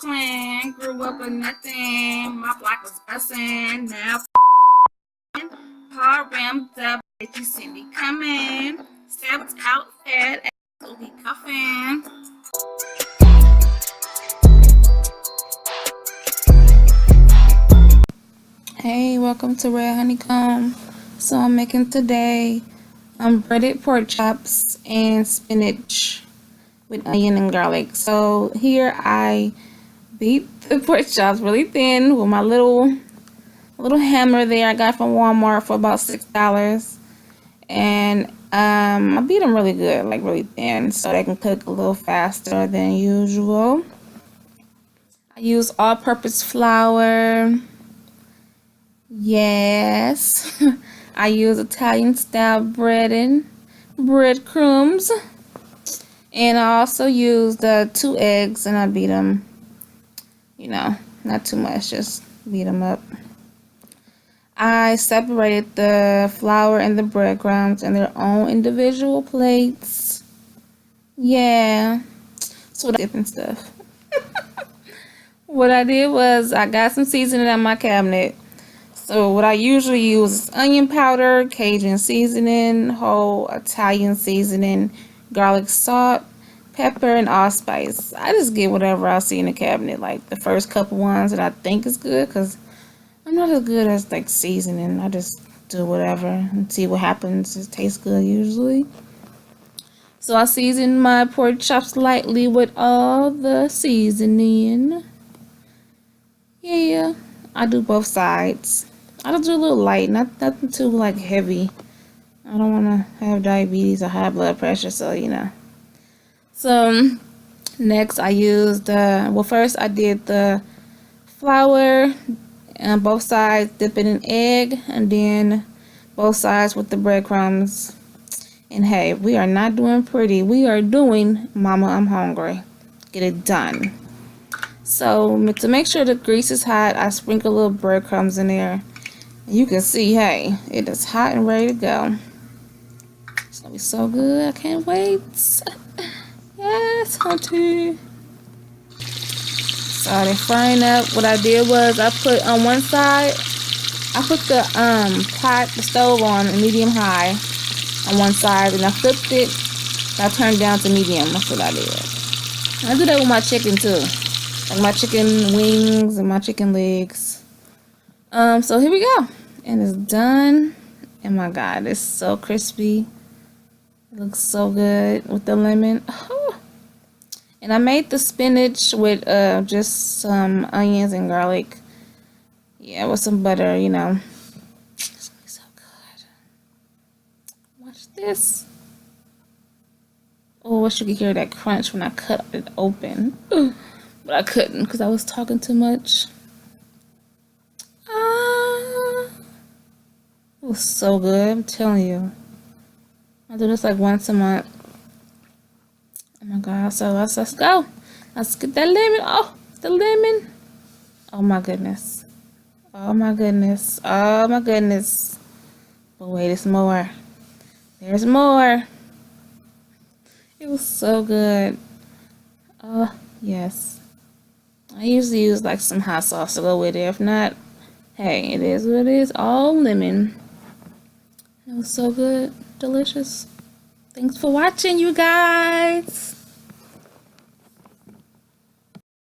Brooklyn, grew up with nothing. My block was bussin'. Now car rammed up. Did you see me coming? Stepped out fat. So he cuffin'. Hey, welcome to Red Honeycomb. So I'm making today breaded pork chops and spinach with onion and garlic. So here I beat the pork chops really thin with my little hammer there I got from Walmart for about $6. And I beat them really good, like really thin, so they can cook a little faster than usual. I use all-purpose flour. Yes. I use Italian style breadcrumbs. And I also use the 2 eggs, and I beat them, not too much, just beat them up. I separated the flour and the breadcrumbs in their own individual plates. Yeah. So dipping stuff. What I did was I got some seasoning in my cabinet. So what I usually use is onion powder, Cajun seasoning, whole Italian seasoning, garlic salt, pepper, and allspice. I just get whatever I see in the cabinet, like the first couple ones that I think is good, because I'm not as good as like seasoning. I just do whatever and see what happens. It tastes good usually. So I season my pork chops lightly with all the seasoning. Yeah, I do both sides. I just do a little light, nothing too like heavy. I don't want to have diabetes or high blood pressure, so So next I used first I did the flour on both sides, dip it in egg, and then both sides with the breadcrumbs. And hey, we are not doing pretty. We are doing Mama, I'm hungry. Get it done. So to make sure the grease is hot, I sprinkle little breadcrumbs in there. You can see, hey, it is hot and ready to go. It's gonna be so good. I can't wait. Yes, hunty. So they're frying up. What I did was I put on one side, I put the the stove on medium high on one side, and I flipped it. I turned down to medium. That's what I did. I do that with my chicken too, like my chicken wings and my chicken legs. So here we go. And it's done. Oh my God, it's so crispy. It looks so good with the lemon. Oh. And I made the spinach with just some onions and garlic. Yeah, with some butter, It's gonna be so good. Watch this. Oh, I wish you could hear that crunch when I cut it open. But I couldn't because I was talking too much. It was so good, I'm telling you. I do this like once a month. Oh my God, so let's go. Let's get that lemon. Oh, the lemon. Oh my goodness. Oh my goodness. Oh my goodness. But wait, there's more. There's more. It was so good. Oh, yes. I usually use like some hot sauce to go with it. If not, hey, it is what it is. All lemon. It was so good. Delicious. Thanks for watching, you guys.